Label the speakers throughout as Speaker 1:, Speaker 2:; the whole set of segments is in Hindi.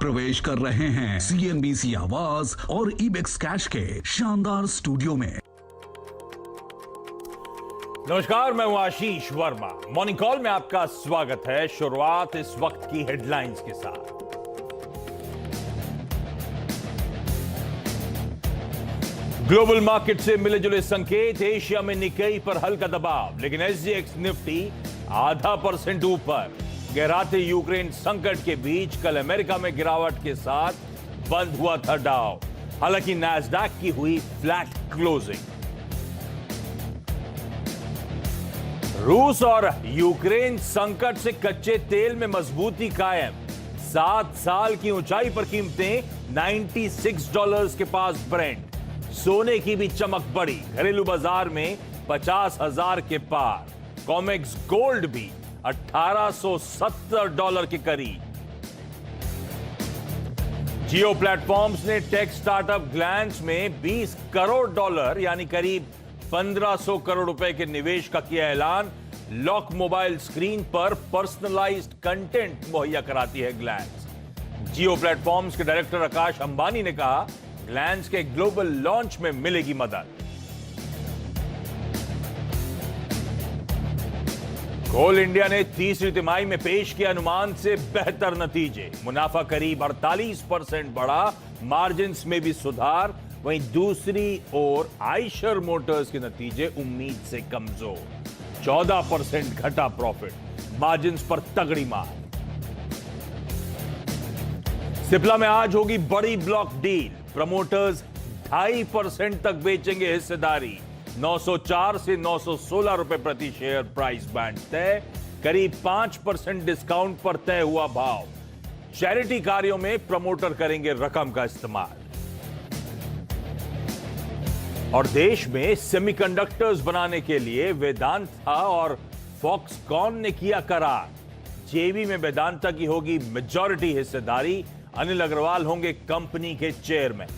Speaker 1: प्रवेश कर रहे हैं सीएनबीसी आवाज और इबेक्स कैश के शानदार स्टूडियो में।
Speaker 2: नमस्कार, मैं हूं आशीष वर्मा। मॉर्निंग कॉल में आपका स्वागत है। शुरुआत इस वक्त की हेडलाइंस के साथ। ग्लोबल मार्केट से मिले जुले संकेत। एशिया में निकेई पर हल्का दबाव, लेकिन एसजीएक्स निफ्टी 0.5% ऊपर। गहराते यूक्रेन संकट के बीच कल अमेरिका में गिरावट के साथ बंद हुआ था डाउ। हालांकि नैस्डैक की हुई फ्लैट क्लोजिंग। रूस और यूक्रेन संकट से कच्चे तेल में मजबूती कायम। 7 साल की ऊंचाई पर कीमतें $96 के पास ब्रेंट। सोने की भी चमक बढ़ी, घरेलू बाजार में 50,000 के पार। कॉमेक्स गोल्ड भी $1870 के करीब। जियो प्लेटफॉर्म्स ने टेक स्टार्टअप ग्लैंस में $20 करोड़ यानी करीब 1500 करोड़ रुपए के निवेश का किया ऐलान। लॉक मोबाइल स्क्रीन पर पर्सनलाइज्ड कंटेंट मुहैया कराती है ग्लैंस। जियो प्लेटफॉर्म्स के डायरेक्टर आकाश अंबानी ने कहा, ग्लैंस के ग्लोबल लॉन्च में मिलेगी मदद। कोल इंडिया ने तीसरी तिमाही में पेश किया अनुमान से बेहतर नतीजे। मुनाफा करीब 48% बढ़ा, मार्जिन में भी सुधार। वहीं दूसरी ओर आइशर मोटर्स के नतीजे उम्मीद से कमजोर। 14% घटा प्रॉफिट, मार्जिन पर तगड़ी मार। सिप्ला में आज होगी बड़ी ब्लॉक डील। प्रमोटर्स 2.5% तक बेचेंगे हिस्सेदारी। 904 से 916 रुपए प्रति शेयर प्राइस बैंड तय। करीब 5% डिस्काउंट पर तय हुआ भाव। चैरिटी कार्यों में प्रमोटर करेंगे रकम का इस्तेमाल। और देश में सेमीकंडक्टर्स बनाने के लिए वेदांता और फॉक्सकॉन ने किया करार। जेवी में वेदांता की होगी मेजॉरिटी हिस्सेदारी। अनिल अग्रवाल होंगे कंपनी के चेयरमैन।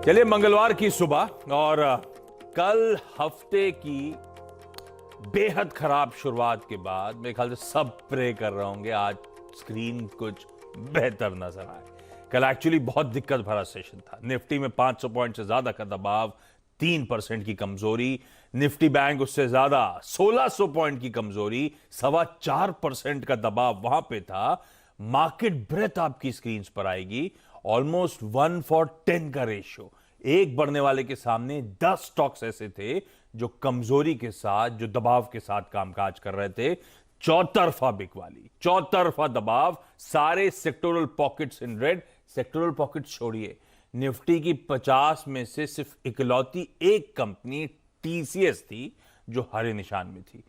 Speaker 2: चलिए, मंगलवार की सुबह और कल हफ्ते की बेहद खराब शुरुआत के बाद मेरे ख्याल से सब प्रे कर रहे होंगे आज स्क्रीन कुछ बेहतर नजर आए। कल एक्चुअली बहुत दिक्कत भरा सेशन था। निफ्टी में 500 पॉइंट से ज्यादा का दबाव, 3% की कमजोरी। निफ्टी बैंक उससे ज्यादा 1600 पॉइंट की कमजोरी, 4.25% का दबाव वहां पे था। मार्केट ब्रेथ आपकी स्क्रीन पर आएगी। ऑलमोस्ट 1:10 का रेशियो। एक बढ़ने वाले के सामने 10 स्टॉक्स ऐसे थे जो कमजोरी के साथ, जो दबाव के साथ कामकाज कर रहे थे। चौतरफा बिकवाली, चौतरफा दबाव, सारे sectoral pockets in red. Sectoral pockets छोड़िए, निफ्टी की 50 में से सिर्फ इकलौती एक कंपनी टीसीएस थी जो हरे निशान में थी,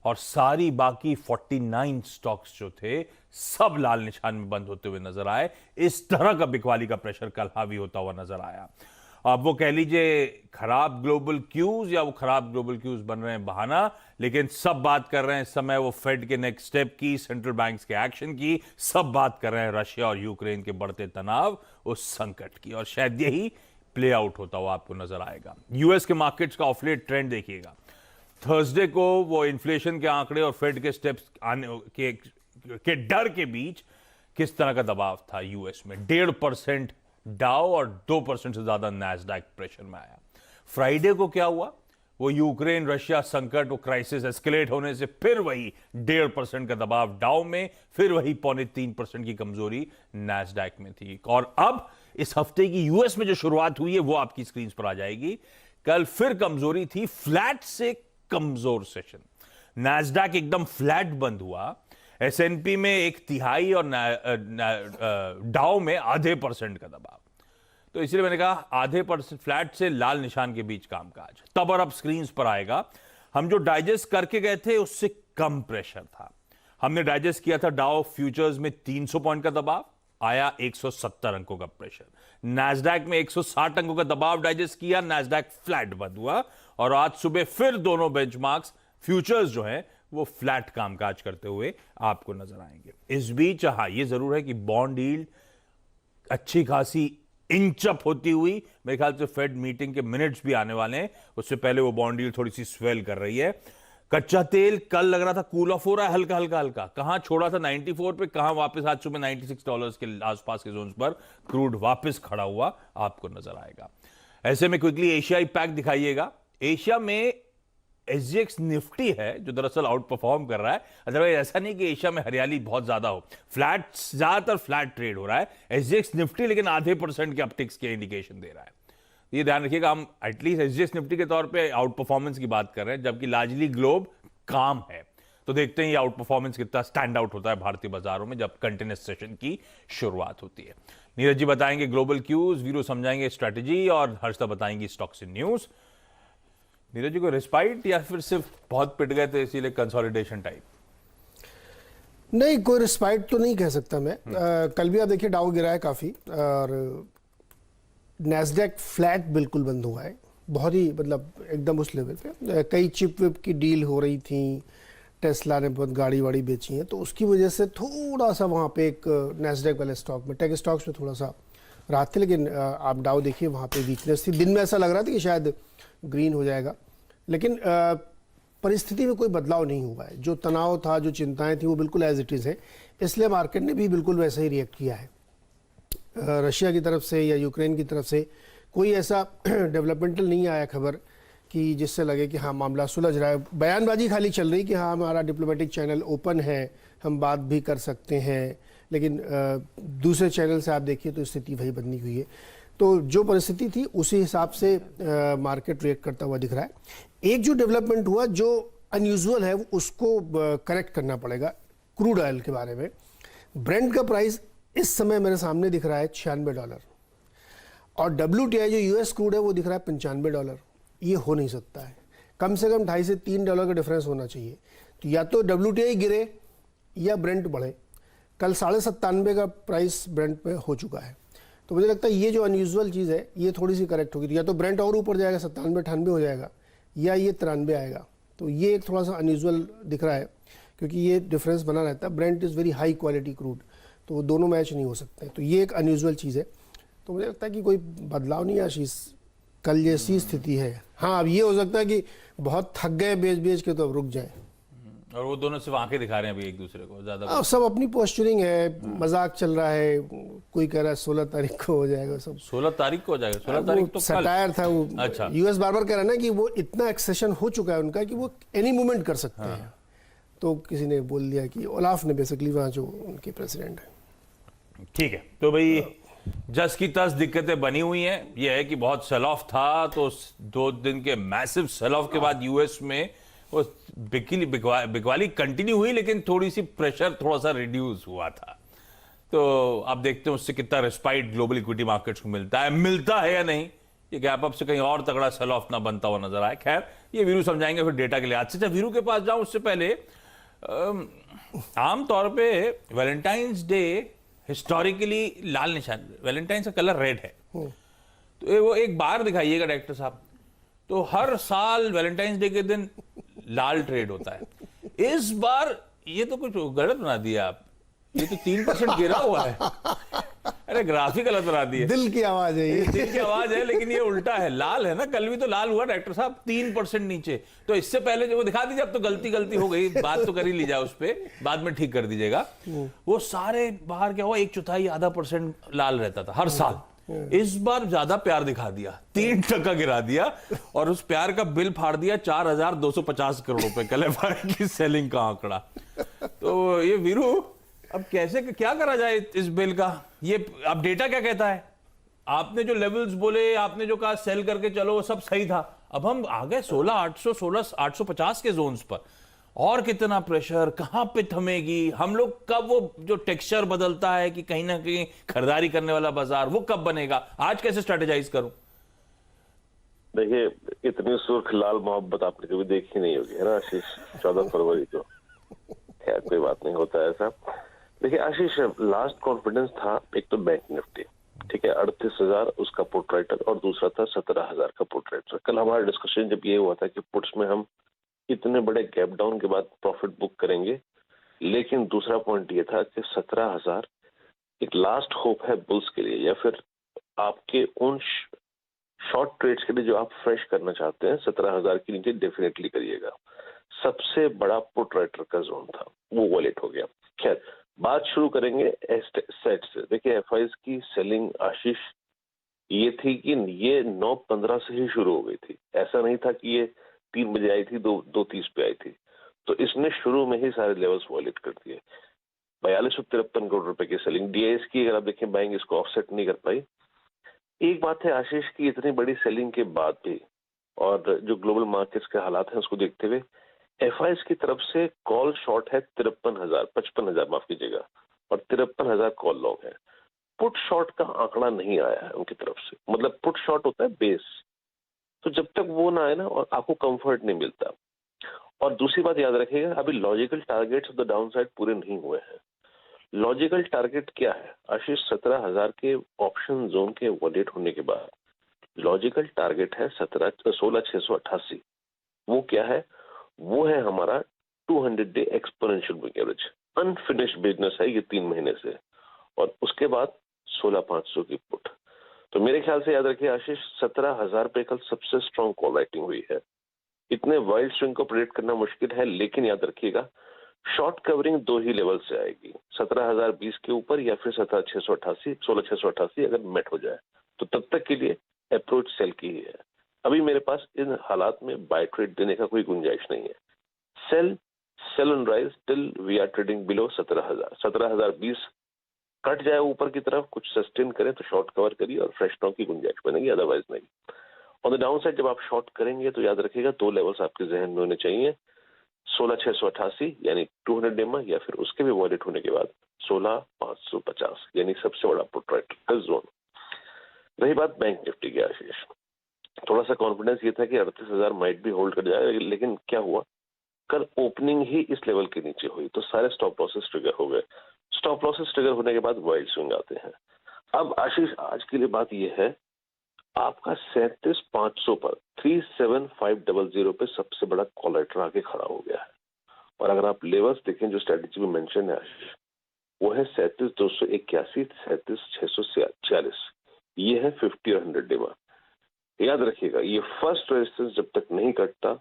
Speaker 2: और सारी बाकी 49 स्टॉक्स जो थे सब लाल निशान में बंद होते हुए नजर आए। इस तरह का बिकवाली का प्रेशर कल हावी होता हुआ नजर आया। अब वो कह लीजिए खराब ग्लोबल क्यूज या वो खराब ग्लोबल क्यूज बन रहे हैं बहाना, लेकिन सब बात कर रहे हैं इस समय वो फेड के नेक्स्ट स्टेप की, सेंट्रल बैंक्स के एक्शन की। सब बात कर रहे हैं रशिया और यूक्रेन के बढ़ते तनाव, उस संकट की, और शायद यही प्ले आउट होता हुआ आपको नजर आएगा। यूएस के मार्केट्स का ऑफलेट ट्रेंड देखिएगा। थर्सडे को वो इन्फ्लेशन के आंकड़े और फेड के स्टेप्स आने के डर के बीच किस तरह का दबाव था यूएस में। 1.5% डाउ और 2% से ज्यादा नैस्डैक प्रेशर में आया। फ्राइडे को क्या हुआ? वो यूक्रेन रशिया संकट, वो क्राइसिस एस्केलेट होने से फिर वही 1.5% का दबाव डाउ में, फिर वही 2.25% की कमजोरी नैस्डैक में थी। और अब इस हफ्ते की यूएस में जो शुरुआत हुई है वो आपकी स्क्रीन पर आ जाएगी। कल फिर कमजोरी थी, फ्लैट से कमजोर सेशन। नैस्डैक एकदम फ्लैट बंद हुआ। एसएनपी में 1/3 और डाउ में 0.5% का दबाव। तो इसलिए मैंने कहा 0.5% फ्लैट से लाल निशान के बीच कामकाज। तब और अब स्क्रीन पर आएगा। हम जो डाइजेस्ट करके गए थे उससे कम प्रेशर था। हमने डाइजेस्ट किया था डाउ फ्यूचर्स में 300 पॉइंट का दबाव, आया 170 अंकों का प्रेशर। नैस्डैक में 160 अंकों का दबाव डाइजेस्ट किया, नैस्डैक फ्लैट बंद हुआ। और आज सुबह फिर दोनों बेंचमार्क्स फ्यूचर्स जो हैं वो फ्लैट कामकाज करते हुए आपको नजर आएंगे। इस बीच हाँ, ये जरूर है कि बॉन्ड यील्ड अच्छी खासी इंचअप होती हुई, मेरे ख्याल से फेड मीटिंग के मिनट्स भी आने वाले हैं, उससे पहले वो बॉन्ड यील्ड थोड़ी सी स्वेल कर रही है। कच्चा तेल कल लग रहा था कूल ऑफ हो रहा है हल्का हल्का हल्का, कहां छोड़ा था 94 पे, कहां वापस आज सुबह $96 के आसपास के जोन पर क्रूड वापस खड़ा हुआ आपको नजर आएगा। ऐसे में क्विकली एशियाई पैक दिखाइएगा। एशिया में एसजीएक्स निफ्टी है जो दरअसल आउट परफॉर्म कर रहा है। अदरवाइज ऐसा नहीं कि एशिया में हरियाली बहुत ज्यादा हो, फ्लैट, ज्यादातर फ्लैट ट्रेड हो रहा है एसजीएक्स निफ्टी, लेकिन आधे % के अपटिक्स के इंडिकेशन दे रहा है। ये ध्यान रखिएगा, हम एटलीस्ट एसजीएक्स निफ्टी के तौर पे आउट परफॉर्मेंस की बात कर रहे हैं, जबकि लार्जली ग्लोब काम है। तो देखते हैं ये आउट परफॉर्मेंस कितना स्टैंड आउट होता है भारतीय बाजारों में जब कंटिन्यूस सेशन की शुरुआत होती है। नीरज जी बताएंगे ग्लोबल क्यूज, वीरू समझाएंगे स्ट्रेटेजी और हर्षदा बताएंगी stocks in news. Neeraj ji को रिस्पाइट या फिर सिर्फ बहुत पिट गए थे इसीलिए कंसोलिडेशन टाइप?
Speaker 3: नहीं, कोई रिस्पाइट तो नहीं कह सकता मैं। कल भी आप देखिए डाउ गिरा है काफी और नैस्डैक फ्लैट बिल्कुल बंद हुआ है, बहुत ही मतलब एकदम उस लेवल पे। कई चिप विप की डील हो रही थी, टेस्ला ने बहुत गाड़ी वाड़ी बेची है, तो उसकी वजह से थोड़ा सा वहाँ पे एक नैस्डैक वाले स्टॉक में, टेक स्टॉक्स में थोड़ा सा राहत थी। लेकिन आप डाउ देखिए वहाँ पे वीकनेस थी। दिन में ऐसा लग रहा था कि शायद ग्रीन हो जाएगा, लेकिन परिस्थिति में कोई बदलाव नहीं हुआ है। जो तनाव था, जो चिंताएं थी, वो बिल्कुल एज इट इज़ है। इसलिए मार्केट ने भी बिल्कुल वैसे ही रिएक्ट किया है। रशिया की तरफ से या यूक्रेन की तरफ से कोई ऐसा डेवलपमेंटल नहीं आया खबर कि जिससे लगे कि हाँ मामला सुलझ रहा है। बयानबाजी खाली चल रही कि हाँ हमारा डिप्लोमेटिक चैनल ओपन है, हम बात भी कर सकते हैं, लेकिन दूसरे चैनल से आप देखिए तो स्थिति वही बनी हुई है। तो जो परिस्थिति थी उसी हिसाब से मार्केट रिएक्ट करता हुआ दिख रहा है। एक जो डेवलपमेंट हुआ जो अनयूजुअल है उसको करेक्ट करना पड़ेगा। क्रूड ऑयल के बारे में, ब्रेंट का प्राइस इस समय मेरे सामने दिख रहा है $96 और WTI जो यूएस क्रूड है वो दिख रहा है $95। ये हो नहीं सकता है, कम से कम $2.5 से $3 का डिफरेंस होना चाहिए। तो या तो WTI गिरे या ब्रेंट बढ़े। कल 97.5 का प्राइस ब्रेंट पे हो चुका है, तो मुझे लगता है ये जो अनयूजुअल चीज़ है ये थोड़ी सी करेक्ट होगी। या तो ब्रेंट और ऊपर जाएगा 97-98 हो जाएगा, या ये 93 आएगा। तो ये एक थोड़ा सा अनयूजुअल दिख रहा है क्योंकि ये डिफरेंस बना रहता है। Brent is very high quality crude, तो वो दोनों मैच नहीं हो सकते। तो ये एक अनयूजुअल चीज़ है। तो मुझे लगता है कि कोई बदलाव नहीं आशीष, कल जैसी स्थिति है। हाँ, अब ये हो सकता है कि बहुत थक गए बेच बेच के तो अब रुक जाए।
Speaker 2: और वो दोनों सिर्फ आंखें दिखा रहे हैं अभी एक दूसरे को ज्यादा।
Speaker 3: सब अपनी पोस्चरिंग है, मजाक चल रहा है। कोई कह रहा है 16 तारीख को हो जाएगा सब।
Speaker 2: 16 तारीख को हो जाएगा? 16 तारीख तो
Speaker 3: सटायर था वो।
Speaker 2: अच्छा,
Speaker 3: यूएस बार बार कह रहा है ना कि वो इतना एक्सेशन हो चुका है उनका कि वो एनी मोमेंट कर सकते हैं। तो किसी ने बोल दिया कि ओलाफ ने, बेसिकली वहाँ जो उनके प्रेसिडेंट है।
Speaker 2: ठीक है, तो भाई जस की तस दिक्कतें बनी हुई हैं। यह है कि बहुत सेल ऑफ था, तो 2 दिन के मैसिव सेल ऑफ के बाद यूएस में वो बिकवाली कंटिन्यू हुई, लेकिन थोड़ी सी प्रेशर थोड़ा सा रिड्यूस हुआ था। तो आप देखते हैं उससे कितना रिस्पाइट ग्लोबल इक्विटी मार्केट्स को मिलता है या नहीं। ये गैप अप से कहीं और तगड़ा सेल ऑफ ना बनता हुआ नजर आए। खैर, ये वीरू समझाएंगे फिर डेटा के लिए। आज से जब वीरू के पास जाऊं उससे पहले आमतौर पे वैलेंटाइंस डे हिस्टोरिकली लाल निशान, वैलेंटाइन का कलर रेड है, तो वो एक बार दिखाइएगा डायरेक्टर साहब। तो हर साल वैलेंटाइंस डे के दिन लाल ट्रेड होता है। इस बार ये तो कुछ गलत बना दिया आप, ये तो 3% गिरा हुआ है। अरे ग्राफिक गलत बना दिए।
Speaker 3: दिल की आवाज है ये।
Speaker 2: दिल की आवाज है, लेकिन ये उल्टा है, लाल है ना। कल भी तो लाल हुआ डायरेक्टर साहब, 3% नीचे। तो इससे पहले जो वो दिखा दीजिए, अब तो गलती हो गई, बात तो कर ही ली जाए उस पर, बाद में ठीक कर दीजिएगा। वो सारे बाहर क्या हुआ, 1/4 आधा % लाल रहता था हर साल। इस बार ज्यादा प्यार दिखा दिया, 3% गिरा दिया, और उस प्यार का बिल फाड़ दिया 4,250 करोड़ रुपए कल एफआई की सेलिंग का आंकड़ा। तो ये वीरू अब कैसे क्या करा जाए इस बिल का? ये अब डेटा क्या कहता है? आपने जो लेवल्स बोले, आपने जो कहा सेल करके चलो, वो सब सही था। अब हम आ गए 16,800, 16,850 के जोन्स पर। और कितना प्रेशर, कहां पे थमेगी? हम लोग कब वो जो टेक्सचर बदलता है कि कहीं ना कहीं खरीदारी करने वाला बाजार, वो कब बनेगा? आज कैसे स्ट्रेटेजाइज करूं?
Speaker 4: देखिए, इतनी सुर्ख लाल मोहब्बत आपने कभी देखी नहीं होगी, है ना आशीष? 14 फरवरी को। खैर कोई बात नहीं, होता है ऐसा। देखिए आशीष, लास्ट कॉन्फिडेंस था एक तो बैंक निफ्टी, ठीक है, 38,000 उसका पुट राइटर, और दूसरा था 17,000 का पुट राइटर। कल हमारा डिस्कशन जब ये हुआ था कि पुट्स में हम इतने बड़े गैप डाउन के बाद प्रॉफिट बुक करेंगे, लेकिन दूसरा पॉइंट ये था कि 17,000 एक लास्ट होप है बुल्स के लिए, या फिर आपके उन शॉर्ट ट्रेड्स के लिए जो आप फ्रेश करना चाहते हैं। 17,000 के नीचे डेफिनेटली करिएगा। सबसे बड़ा पुट राइटर का जोन था, वो वॉलेट हो गया। खैर, बात शुरू करेंगे सेट से। देखिए एफआईज की सेलिंग आशीष ये थी कि ये 9:15 से ही शुरू हो गई थी। ऐसा नहीं था कि ये 3 बजे आई थी, 2:30 पे आई थी। तो इसने शुरू में ही सारे लेवल्स वॉलेट कर दिए। 4253 करोड़ रुपए की सेलिंग। डीआईएस की अगर आप देखें बाइंग इसको ऑफसेट नहीं कर पाई। एक बात है आशीष की, इतनी बड़ी सेलिंग के बाद भी और जो ग्लोबल मार्केट्स के हालात हैं उसको देखते हुए एफआईज की तरफ से कॉल शॉर्ट है 55,000 माफ कीजिएगा, और 53,000 कॉल लॉन्ग है। पुट शॉर्ट का आंकड़ा नहीं आया है उनकी तरफ से। मतलब पुट शॉर्ट होता है बेस, तो जब तक वो ना आए ना और आपको कंफर्ट नहीं मिलता। और दूसरी बात याद रखिएगा, अभी logical targets of the down side पूरे नहीं हुए हैं। लॉजिकल टारगेट क्या है आशीष? 17,000 के ऑप्शन जोन के वॉलेट होने के बाद लॉजिकल टारगेट है 16,688। वो क्या है? वो है हमारा 200 day exponential moving average. Unfinished business है ये 3 महीने से, और उसके बाद 16,500 की पुट। तो मेरे ख्याल से याद रखिए आशीष, 17,000 पे कल सबसे स्ट्रॉन्ग कॉल राइटिंग हुई है। इतने वाइल्ड स्विंग को प्रेडिक्ट करना मुश्किल है, लेकिन याद रखिएगा शॉर्ट कवरिंग 2 ही लेवल से आएगी, 17,020 के ऊपर या फिर 16,688 अगर मेट हो जाए। तो तब तक के लिए अप्रोच सेल की ही है। अभी मेरे पास इन हालात में बाय ट्रेड देने का कोई गुंजाइश नहीं है। Sell on rise till we are trading below 17,020 cut जाए ऊपर की तरफ, कुछ सस्टेन करें तो शॉर्ट कवर करिए और फ्रेश स्टॉक की गुंजाइश बनेगी, अदरवाइज नहीं। ऑन द डाउन साइड जब आप शॉर्ट करेंगे तो याद रखिएगा 2 लेवल्स आपके जहन में होने चाहिए, 16,688 यानी 200 डेमा, या फिर उसके भी वॉलेट होने के बाद 16,550 यानी सबसे बड़ा पुट राइटर का जोन। रही बात बैंक निफ्टी की आशीष, थोड़ा सा कॉन्फिडेंस ये था कि 38,000 माइट भी होल्ड कर जाए, लेकिन क्या हुआ, कल ओपनिंग ही इस लेवल के नीचे हुई तो सारे स्टॉप लॉसेस ट्रिगर हो गए। स्टॉप लॉसेस ट्रिगर होने के बाद वाइल्ड स्विंग आते हैं। अब आशीष आज के लिए बात यह है, आपका 37,500 पर 37,500 पे सबसे बड़ा कॉल राइटर आके खड़ा हो गया है। और अगर आप लेवल्स देखें जो स्ट्रेटेजी में मेंशन है आशीष, वो है 37,281, 37,646। ये है 50 और 100 डेमा। याद रखिएगा ये फर्स्ट रेजिस्टेंस जब तक नहीं कटता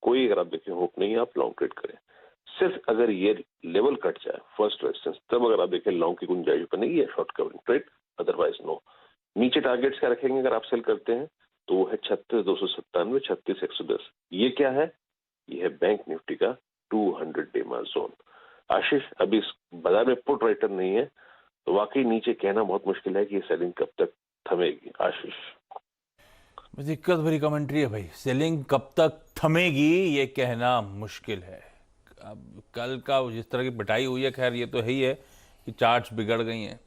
Speaker 4: कोई, अगर आप देखें होप नहीं है आप लॉन्ग ट्रेड करें। सिर्फ अगर ये लेवल कट जाए फर्स्ट रेजिस्टेंस, तब अगर आप देखें लॉन्ग की गुंजाइश बनेगी या short covering trade, otherwise no. नीचे टारगेट्स क्या रखेंगे अगर आप सेल करते हैं तो वो है 36,297, 36,110। ये क्या है? ये है बैंक निफ्टी का 200 डेमा जोन। आशीष अभी इस बाजार में पुट राइटर नहीं है, तो वाकई नीचे कहना बहुत मुश्किल है कि ये सेलिंग कब तक थमेगी। आशीष
Speaker 2: दिक्कत भरी कमेंट्री है भाई, सेलिंग कब तक थमेगी ये कहना मुश्किल है। अब कल का जिस तरह की पिटाई हुई है, खैर ये तो है ही है कि चार्ट्स बिगड़ गई हैं,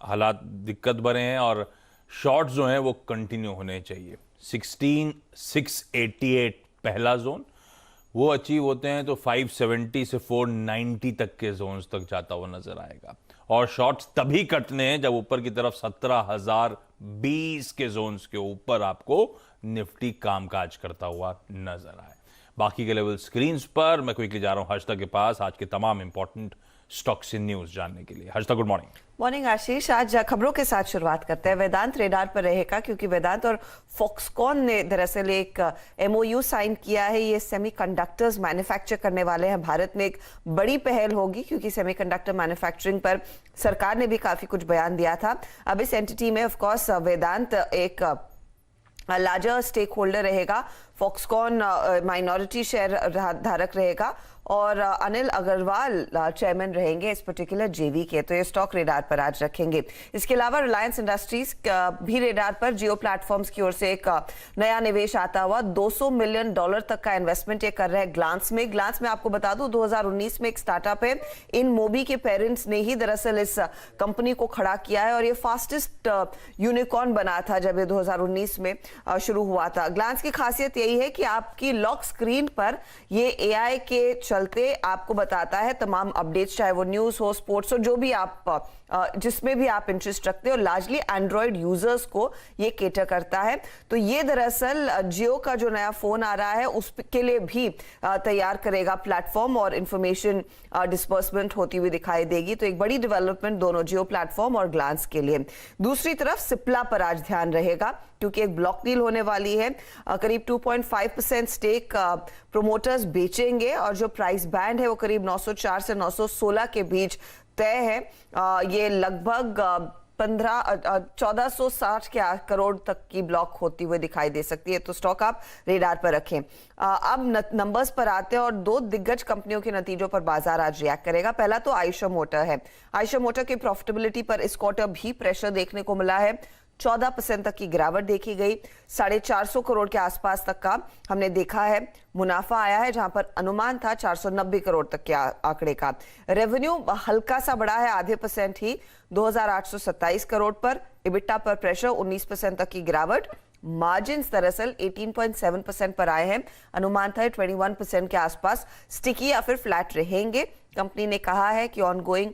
Speaker 2: हालात दिक्कत भरे हैं, और शॉर्ट्स जो हैं वो कंटिन्यू होने चाहिए। 16,688 पहला जोन, वो अचीव होते हैं तो 570 से 490 तक के जोन्स तक जाता हुआ नजर आएगा। और शॉर्ट्स तभी कटने हैं जब ऊपर की तरफ 17,020 के जोन्स के ऊपर आपको निफ्टी कामकाज करता हुआ नजर आए। बाकी के लेवल स्क्रीन्स पर। मैं क्विकली जा रहा हूं हर्षिता के पास आज के तमाम इंपॉर्टेंट स्टॉक्स इन न्यूज जानने के लिए। Harshita good morning.
Speaker 5: मॉर्निंग आशीष, आज खबरों के साथ शुरुआत करते हैं। वेदांत रेडार पर रहेगा क्योंकि वेदांत और फॉक्सकॉन ने दरअसल एक एमओयू साइन किया है। ये सेमीकंडक्टर्स मैन्युफैक्चर करने वाले हैं। भारत में एक बड़ी पहल होगी क्योंकि सेमीकंडक्टर मैन्युफैक्चरिंग पर सरकार ने भी काफी कुछ बयान दिया था। अब इस एंटिटी में ऑफ कोर्स वेदांत एक लार्जर स्टेक होल्डर रहेगा, फॉक्सकॉन माइनॉरिटी शेयर धारक रहेगा और अनिल अग्रवाल चेयरमैन रहेंगे इस पर्टिकुलर जेवी के। तो ये स्टॉक रेडार पर आज रखेंगे। इसके अलावा रिलायंस इंडस्ट्रीज भी रेडार पर। जियो प्लेटफॉर्म्स की ओर से एक नया निवेश आता हुआ, $200 मिलियन तक का इन्वेस्टमेंट ये कर रहे हैं ग्लांस में। ग्लांस में आपको बता दूं 2019 में एक स्टार्टअप है, इन मोबी के पेरेंट्स ने ही दरअसल इस कंपनी को खड़ा किया है और ये फास्टेस्ट यूनिकॉर्न बना था जब ये 2019 में शुरू हुआ था। ग्लांस की खासियत यही है कि आपकी लॉक स्क्रीन पर ये एआई के चलते आपको बताता है तमाम अपडेट्स, चाहे वो न्यूज हो, स्पोर्ट्स हो, जो भी आप जिसमें भी आप इंटरेस्ट रखते हो। लार्जली एंड्रॉइड यूजर्स को ये केटर करता है। तो ये दरअसल जियो का जो नया फोन आ रहा है उसके लिए भी तैयार करेगा प्लेटफॉर्म और इंफॉर्मेशन डिस्पर्समेंट होती हुई दिखाई देगी। तो एक बड़ी डेवलपमेंट दोनों जियो प्लेटफॉर्म और ग्लांस के लिए। दूसरी तरफ सिप्ला पर आज ध्यान रहेगा। क्योंकि एक ब्लॉक डील होने वाली है। करीब 2.5% स्टेक प्रोमोटर्स बेचेंगे और जो प्राइस बैंड है वो करीब 904 से 916 के बीच तय है। ये लगभग 1460 के करोड़ तक की ब्लॉक होती हुई दिखाई दे सकती है, तो स्टॉक आप रेडार पर रखें। अब नंबर्स पर आते हैं और दो दिग्गज कंपनियों के नतीजों पर बाजार आज रिएक्ट करेगा। पहला तो आयशर मोटर है। आयशर मोटर की प्रॉफिटेबिलिटी पर इस क्वार्टर भी प्रेशर देखने को मिला है। 14% तक की गिरावट देखी गई। 450 करोड़ के आसपास तक का हमने देखा है मुनाफा आया है, जहां पर अनुमान था 490 करोड़ तक के आंकड़े का। रेवेन्यू हल्का सा बढ़ा है, आधे % ही 2827 करोड़ पर। इबिटा पर प्रेशर, 19% तक की गिरावट। मार्जिन दरअसल 18.7% पर आए हैं, अनुमान था 21% के आसपास स्टिकी या फिर फ्लैट रहेंगे। कंपनी ने कहा है कि ऑनगोइंग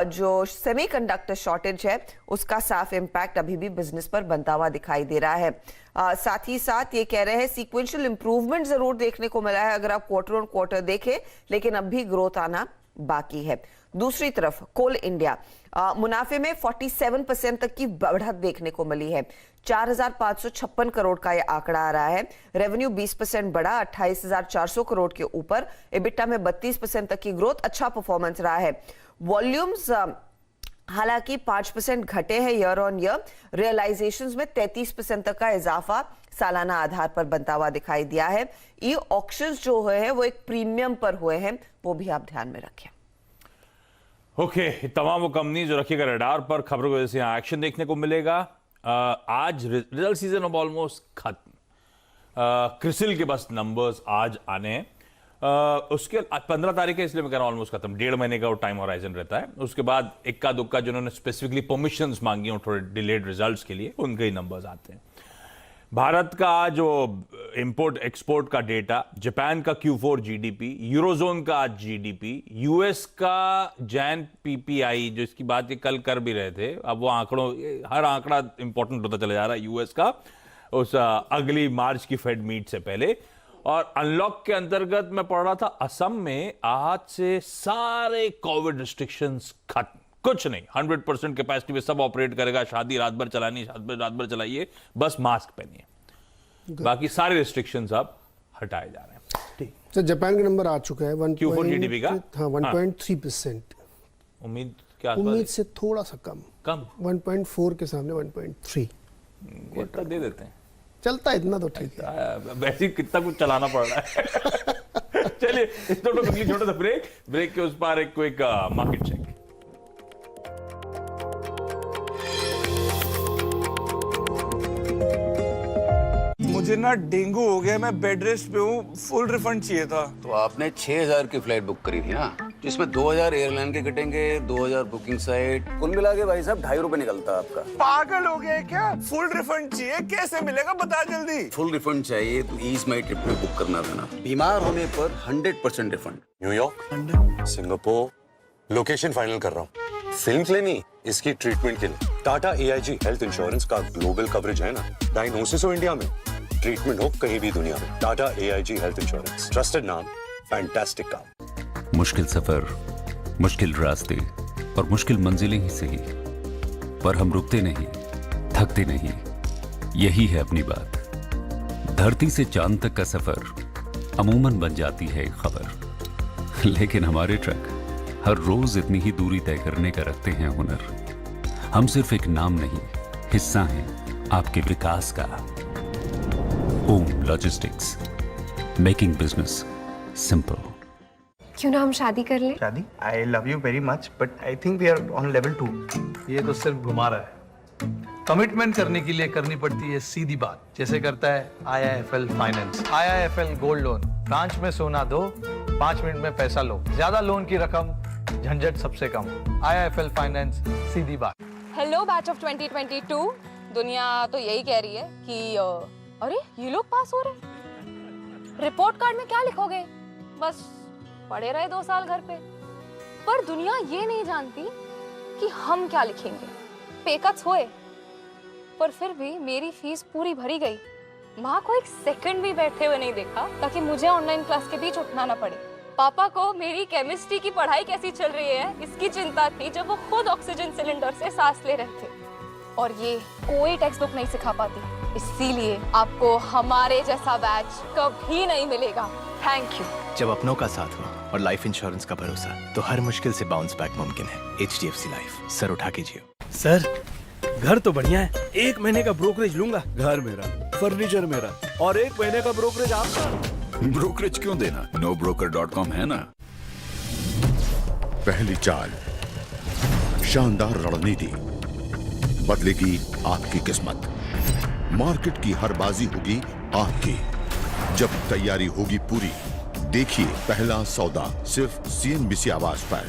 Speaker 5: जो सेमीकंडक्टर शॉर्टेज है उसका साफ इंपैक्ट अभी भी बिजनेस पर बनता हुआ दिखाई दे रहा है। साथ ही साथ ये कह रहे हैं सीक्वेंशियल इंप्रूवमेंट जरूर देखने को मिला है अगर आप क्वार्टर ऑन क्वार्टर देखें, लेकिन अब भी ग्रोथ आना बाकी है। दूसरी तरफ कोल इंडिया, मुनाफे में 47% तक की बढ़त देखने को मिली है। 4556 करोड़ का यह आंकड़ा आ रहा है। रेवेन्यू 20% बढ़ा, 28,400 करोड़ के ऊपर। इबिटा में 32% तक की ग्रोथ, अच्छा परफॉर्मेंस रहा है। वॉल्यूम्स हालांकि 5% घटे हैं ईयर ऑन ईयर। रियलाइजेशंस में 33% तक का इजाफा सालाना आधार पर बनता हुआ दिखाई दिया है। ई ऑक्शंस जो हुए हैं वो एक प्रीमियम पर हुए हैं, वो भी आप ध्यान में रखें।
Speaker 2: ओके, तमाम वो कंपनी जो रखिएगा रडार पर, खबरों की वजह से यहाँ एक्शन देखने को मिलेगा। आज रिजल्ट सीजन अब ऑलमोस्ट खत्म। क्रिसिल के बस नंबर्स आज आने हैं। उसके 15 तारीख है, इसलिए मैं कह रहा हूं ऑलमोस्ट खत्म। 1.5 महीने का वो टाइम हॉराइजन रहता है। उसके बाद इक्का दुक्का जिन्होंने स्पेसिफिकली परमिशंस मांगी हो थोड़े डिलेड रिजल्ट्स के लिए, उनके ही नंबर्स आते हैं। भारत का जो इंपोर्ट एक्सपोर्ट का डेटा, जापान का Q4 जीडीपी, यूरोजोन का आज जीडीपी, यूएस का जैन पीपीआई, जो इसकी बात ये कल कर भी रहे थे, अब वो आंकड़ों, हर आंकड़ा इंपॉर्टेंट होता चला जा रहा है यूएस का, उस अगली मार्च की फेड मीट से पहले। और अनलॉक के अंतर्गत मैं पढ़ रहा था असम में आज से सारे कोविड रिस्ट्रिक्शंस खत्म, कुछ नहीं, 100% कैपेसिटी पे सब ऑपरेट करेगा। शादी रात भर चलानी, रात भर चलाइए, बस मास्क पहनिए, बाकी सारे रिस्ट्रिक्शंस अब हटाए जा रहे हैं। ठीक,
Speaker 3: सर जापान का नंबर आ चुका है
Speaker 2: Q4 जीडीपी का,
Speaker 3: हाँ 1.3%।
Speaker 2: उम्मीद क्या,
Speaker 3: उम्मीद से थोड़ा सा कम 1.4 के सामने 1.3
Speaker 2: इतना दे देते हैं,
Speaker 3: चलता है इतना तो ठीक है।
Speaker 2: वैसे ही कितना कुछ चलाना पड़ रहा है। चलिए छोटा सा ब्रेक के उस पार एक क्विक मार्केट चेक।
Speaker 6: मुझे ना डेंगू हो गया, मैं बेड रेस्ट पे हूँ, फुल रिफंड चाहिए था।
Speaker 7: तो आपने 6000 की फ्लाइट बुक करी थी ना, जिसमें 2000 एयरलाइन के कटेंगे, 2000 बुकिंग साइट, कुल मिला के भाई साहब 2.5 रुपए निकलता है आपका।
Speaker 6: पागल हो गए क्या? फुल रिफंड चाहिए, कैसे मिलेगा बता जल्दी।
Speaker 7: फुल रिफंड चाहिए तो ईज माई ट्रिप में बुक करना था ना। बीमार होने पर 100% refund.
Speaker 8: New York, Singapore, location final कर रहा हूँ। फिल्म लेनी, इसकी ट्रीटमेंट के लिए टाटा AIG हेल्थ इंश्योरेंस का ग्लोबल कवरेज है ना। डायग्नोसिस हो इंडिया में, ट्रीटमेंट हो कहीं भी दुनिया में, Tata AIG health insurance, trusted नाम, फैंटास्टिक काम।
Speaker 9: मुश्किल सफर, मुश्किल रास्ते और मुश्किल मंजिलें ही सही, पर हम रुकते नहीं, थकते नहीं, यही है अपनी बात। धरती से चांद तक का सफर अमूमन बन जाती है एक खबर, लेकिन हमारे ट्रक हर रोज इतनी ही दूरी तय करने का रखते हैं हुनर। हम सिर्फ एक नाम नहीं, हिस्सा हैं आपके विकास का। Om logistics, making business simple.
Speaker 10: क्यों ना हम शादी कर लें?
Speaker 11: शादी? I love you very much but I think we are on level 2।
Speaker 12: ये तो सिर्फ घुमा रहा है। कमिटमेंट करने के लिए करनी पड़ती है सीधी बात, जैसे करता है IIFL finance. IIFL gold loan, branch में सोना दो, 5 मिनट में पैसा लो, ज्यादा लोन की रकम, झंझट सबसे कम। IIFL फाइनेंस, सीधी बात।
Speaker 13: हेलो बैच ऑफ 2022, दुनिया तो यही कह रही है कि अरे ये लोग पास हो रहे। रिपोर्ट कार्ड में क्या लिखोगे? बस पढ़े रहे 2 साल घर पे। पर दुनिया ये नहीं जानती कि हम क्या लिखेंगे। पे कट्स हुए, पर फिर भी मेरी फीस पूरी भरी गई। माँ को एक सेकंड भी बैठे हुए नहीं देखा ताकि मुझे ऑनलाइन क्लास के बीच उठना ना पड़े। पापा को मेरी केमिस्ट्री की पढ़ाई कैसी चल रही है इसकी चिंता थी जब वो खुद ऑक्सीजन सिलेंडर से सांस ले रहे थे। और ये कोई टेक्स्ट बुक नहीं सिखा पाती। इसीलिए आपको हमारे जैसा बैच कभी नहीं मिलेगा। Thank you.
Speaker 11: जब अपनों का साथ हो और लाइफ इंश्योरेंस का भरोसा, तो हर मुश्किल से बाउंस बैक मुमकिन है। HDFC लाइफ, सर उठा के जियो।
Speaker 6: सर, घर तो बढ़िया है, 1 महीने का ब्रोकरेज लूंगा। घर मेरा, फर्नीचर मेरा, और 1 महीने का ब्रोकरेज आपका।
Speaker 1: ब्रोकरेज क्यों देना, nobroker.com है ना। पहली चाल, शानदार रणनीति, बदलेगी आपकी किस्मत। मार्केट की हर बाजी होगी आपकी, जब तैयारी होगी पूरी। देखिए पहला सौदा सिर्फ CNBC आवाज पर।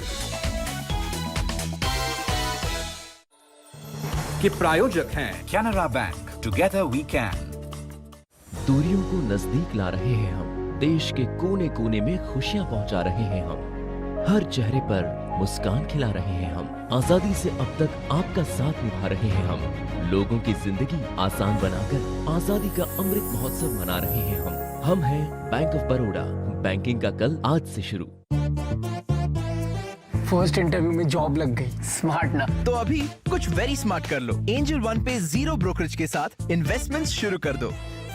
Speaker 14: कि प्रायोजक हैं Canara bank, together we can.
Speaker 15: दूरियों को नजदीक ला रहे हैं हम, देश के कोने कोने में खुशियां पहुंचा रहे हैं हम, हर चेहरे पर मुस्कान खिला रहे हैं हम, आजादी से अब तक आपका साथ निभा रहे हैं हम, लोगों की जिंदगी आसान बनाकर आजादी का अमृत महोत्सव मना रहे हैं हम हैं बैंक ऑफ बड़ौदा, बैंकिंग का कल आज से शुरू।
Speaker 16: फर्स्ट इंटरव्यू में जॉब लग गई, स्मार्ट ना।
Speaker 17: तो अभी कुछ वेरी स्मार्ट कर लो। एंजल वन पे 0 ब्रोकरेज के साथ इन्वेस्टमेंट्स शुरू कर दो।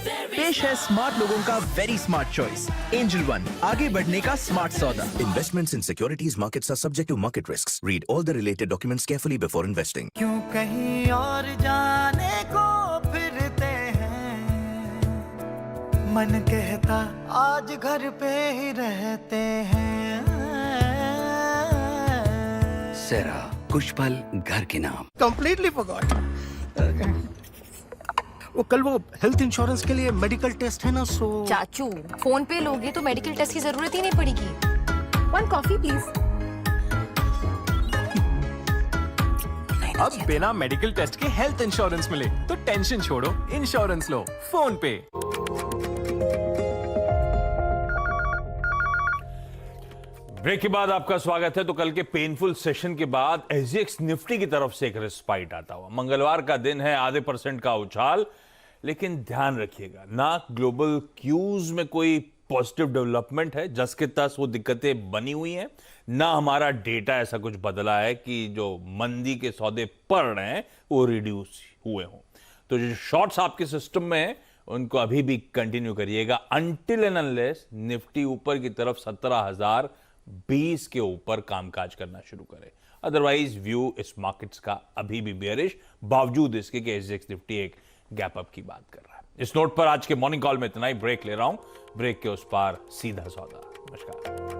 Speaker 17: पेश है स्मार्ट लोगों का very smart choice, angel one, आगे बढ़ने का स्मार्ट सौदा।
Speaker 18: Investments in securities markets are subject to market risks. Read all the related documents carefully before investing.
Speaker 19: क्यों कहीं और जाने को फिरते हैं, मन कहता आज घर पे ही रहते हैं।
Speaker 7: सेरा, कुछ पल घर के नाम।
Speaker 6: Completely forgot. वो कल वो हेल्थ इंश्योरेंस के लिए मेडिकल टेस्ट है ना, सो
Speaker 13: चाचू, फोन पे लोगे तो मेडिकल टेस्ट की जरूरत ही नहीं पड़ेगी। 1 कॉफी प्लीज।
Speaker 17: अब बिना मेडिकल टेस्ट के हेल्थ इंश्योरेंस मिले तो टेंशन छोड़ो, इंश्योरेंस लो फोन पे।
Speaker 2: ब्रेक के बाद आपका स्वागत है। तो कल के पेनफुल सेशन के बाद SGX निफ्टी की तरफ से एक रिस्पाइट आता हुआ। मंगलवार का दिन है, आधे % का उछाल, लेकिन ध्यान रखिएगा ना ग्लोबल क्यूज में कोई पॉजिटिव डेवलपमेंट है, जस के तस वो दिक्कतें बनी हुई हैं, ना हमारा डेटा ऐसा कुछ बदला है कि जो मंदी के सौदे पड़ रहे हैं वो रिड्यूस हुए हों। तो जो शॉर्ट्स आपके सिस्टम में है उनको अभी भी कंटिन्यू करिएगा अनटिल एंड अनलेस निफ्टी ऊपर की तरफ 17,020 के ऊपर कामकाज करना शुरू करे। अदरवाइज व्यू इस मार्केट्स का अभी भी बेयरिश, बावजूद इसके कि SGX निफ्टी एक गैप अप की बात कर रहा है। इस नोट पर आज के मॉर्निंग कॉल में इतना ही। ब्रेक ले रहा हूं, ब्रेक के उस पार सीधा सौदा। नमस्कार।